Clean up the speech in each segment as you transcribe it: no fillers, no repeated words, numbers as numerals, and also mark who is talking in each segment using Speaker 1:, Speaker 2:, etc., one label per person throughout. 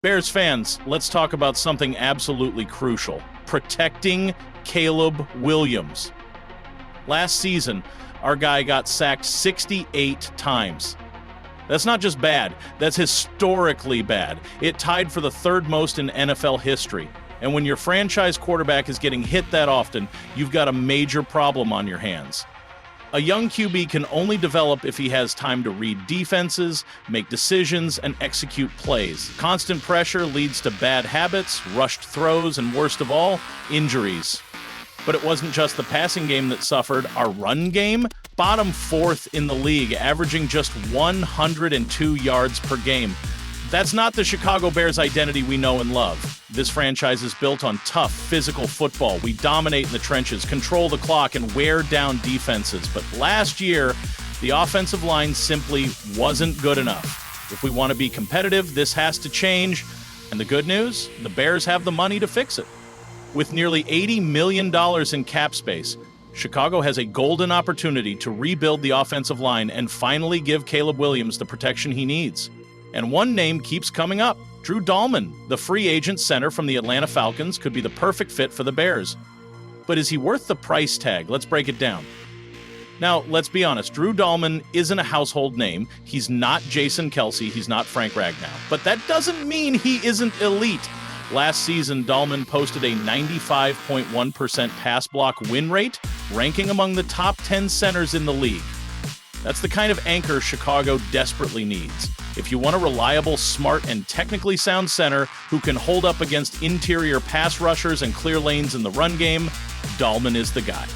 Speaker 1: Bears fans, let's talk about something absolutely crucial: protecting Caleb Williams. Last season, our guy got sacked 68 times. That's not just bad, that's historically bad. It tied for the third most in NFL history. And when your franchise quarterback is getting hit that often, you've got a major problem on your hands. A young QB can only develop if he has time to read defenses, make decisions, and execute plays. Constant pressure leads to bad habits, rushed throws, and worst of all, injuries. But it wasn't just the passing game that suffered. Our run game, bottom fourth in the league, averaging just 102 yards per game. That's not the Chicago Bears identity we know and love. This franchise is built on tough, physical football. We dominate in the trenches, control the clock, and wear down defenses. But last year, the offensive line simply wasn't good enough. If we want to be competitive, this has to change. And the good news? The Bears have the money to fix it. With nearly $80 million in cap space, Chicago has a golden opportunity to rebuild the offensive line and finally give Caleb Williams the protection he needs. And one name keeps coming up. Drew Dalman, the free agent center from the Atlanta Falcons, could be the perfect fit for the Bears. But is he worth the price tag? Let's break it down. Now, let's be honest. Drew Dalman isn't a household name. He's not Jason Kelce. He's not Frank Ragnow. But that doesn't mean he isn't elite. Last season, Dalman posted a 95.1% pass block win rate, ranking among the top 10 centers in the league. That's the kind of anchor Chicago desperately needs. If you want a reliable, smart, and technically sound center who can hold up against interior pass rushers and clear lanes in the run game, Dalman is the guy.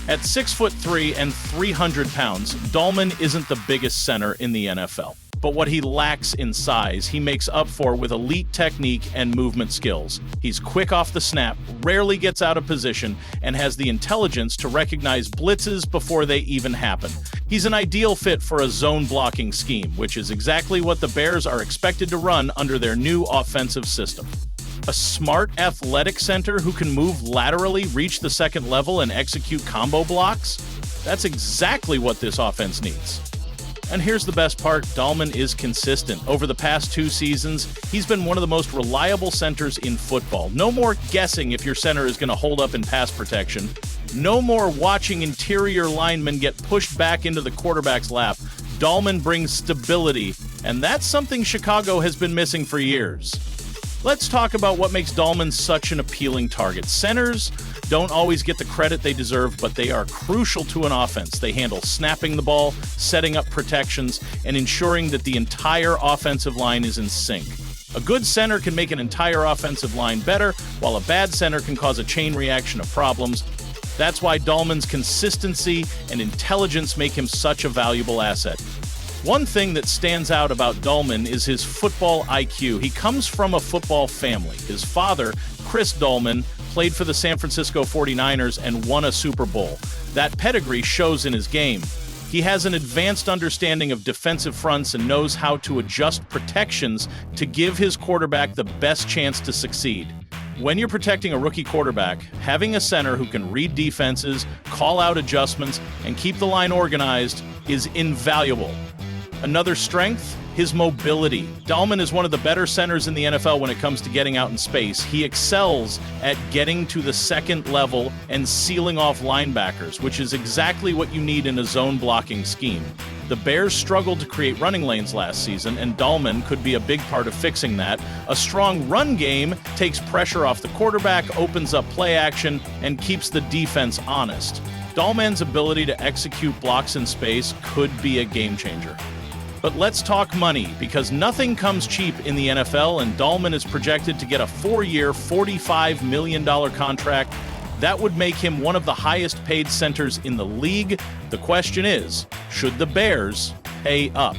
Speaker 1: At 6'3" and 300 pounds, Dalman isn't the biggest center in the NFL. But what he lacks in size, he makes up for with elite technique and movement skills. He's quick off the snap, rarely gets out of position, and has the intelligence to recognize blitzes before they even happen. He's an ideal fit for a zone blocking scheme, which is exactly what the Bears are expected to run under their new offensive system. A smart, athletic center who can move laterally, reach the second level, and execute combo blocks? That's exactly what this offense needs. And here's the best part, Dalman is consistent. Over the past 2 seasons, he's been one of the most reliable centers in football. No more guessing if your center is going to hold up in pass protection. No more watching interior linemen get pushed back into the quarterback's lap. Dalman brings stability, and that's something Chicago has been missing for years. Let's talk about what makes Dalman such an appealing target. Centers don't always get the credit they deserve, but they are crucial to an offense. They handle snapping the ball, setting up protections, and ensuring that the entire offensive line is in sync. A good center can make an entire offensive line better, while a bad center can cause a chain reaction of problems. That's why Dalman's consistency and intelligence make him such a valuable asset. One thing that stands out about Dalman is his football IQ. He comes from a football family. His father, Chris Dalman, played for the San Francisco 49ers and won a Super Bowl. That pedigree shows in his game. He has an advanced understanding of defensive fronts and knows how to adjust protections to give his quarterback the best chance to succeed. When you're protecting a rookie quarterback, having a center who can read defenses, call out adjustments, and keep the line organized is invaluable. Another strength, his mobility. Dalman is one of the better centers in the NFL when it comes to getting out in space. He excels at getting to the second level and sealing off linebackers, which is exactly what you need in a zone blocking scheme. The Bears struggled to create running lanes last season, and Dalman could be a big part of fixing that. A strong run game takes pressure off the quarterback, opens up play action, and keeps the defense honest. Dalman's ability to execute blocks in space could be a game changer. But let's talk money, because nothing comes cheap in the NFL, and Dalman is projected to get a 4-year, $45 million contract. That would make him one of the highest paid centers in the league. The question is, should the Bears pay up?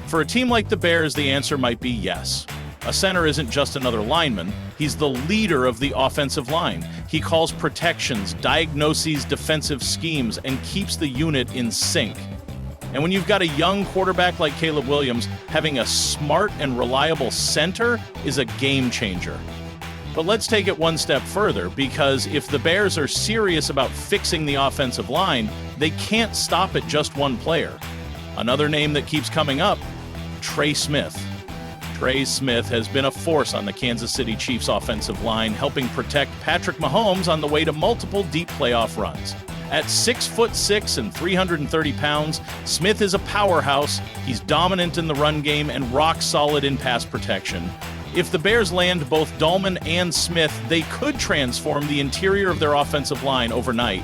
Speaker 1: For a team like the Bears, the answer might be yes. A center isn't just another lineman. He's the leader of the offensive line. He calls protections, diagnoses defensive schemes, and keeps the unit in sync. And when you've got a young quarterback like Caleb Williams, having a smart and reliable center is a game changer. But let's take it one step further, because if the Bears are serious about fixing the offensive line, they can't stop at just one player. Another name that keeps coming up, Trey Smith. Trey Smith has been a force on the Kansas City Chiefs offensive line, helping protect Patrick Mahomes on the way to multiple deep playoff runs. At 6'6" and 330 pounds, Smith is a powerhouse. He's dominant in the run game and rock solid in pass protection. If the Bears land both Dalman and Smith, they could transform the interior of their offensive line overnight.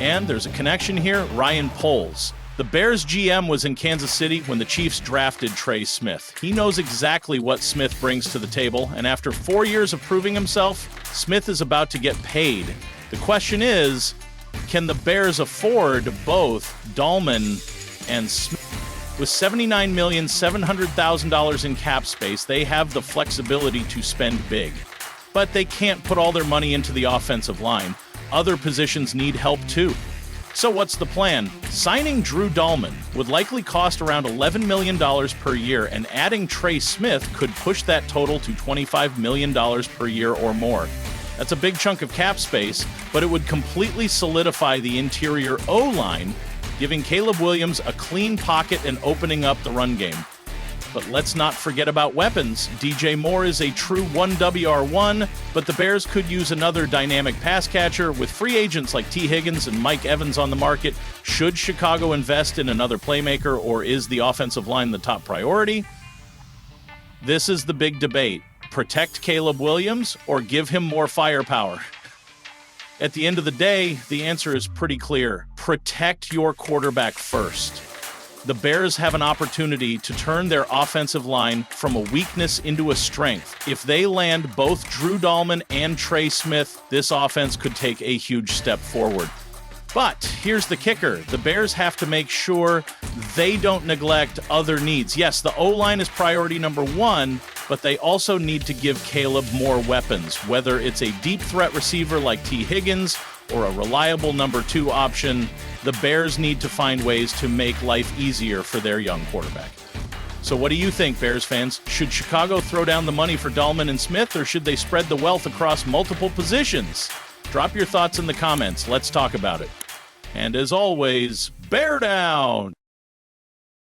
Speaker 1: And there's a connection here, Ryan Poles. The Bears GM was in Kansas City when the Chiefs drafted Trey Smith. He knows exactly what Smith brings to the table, and after 4 years of proving himself, Smith is about to get paid. The question is, can the Bears afford both Dalman and Smith? With $79,700,000 in cap space, they have the flexibility to spend big. But they can't put all their money into the offensive line. Other positions need help too. So what's the plan? Signing Drew Dalman would likely cost around $11 million per year, and adding Trey Smith could push that total to $25 million per year or more. That's a big chunk of cap space, but it would completely solidify the interior O-line, giving Caleb Williams a clean pocket and opening up the run game. But let's not forget about weapons. DJ Moore is a true 1WR1, but the Bears could use another dynamic pass catcher. With free agents like T. Higgins and Mike Evans on the market, should Chicago invest in another playmaker, or is the offensive line the top priority? This is the big debate. Protect Caleb Williams or give him more firepower? At the end of the day, the answer is pretty clear. Protect your quarterback first. The Bears have an opportunity to turn their offensive line from a weakness into a strength. If they land both Drew Dalman and Trey Smith, this offense could take a huge step forward. But here's the kicker. The Bears have to make sure they don't neglect other needs. Yes, the O-line is priority number one, but they also need to give Caleb more weapons, whether it's a deep threat receiver like T. Higgins or a reliable number two option. The Bears need to find ways to make life easier for their young quarterback. So what do you think, Bears fans? Should Chicago throw down the money for Dalman and Smith, or should they spread the wealth across multiple positions? Drop your thoughts in the comments. Let's talk about it. And as always, bear down!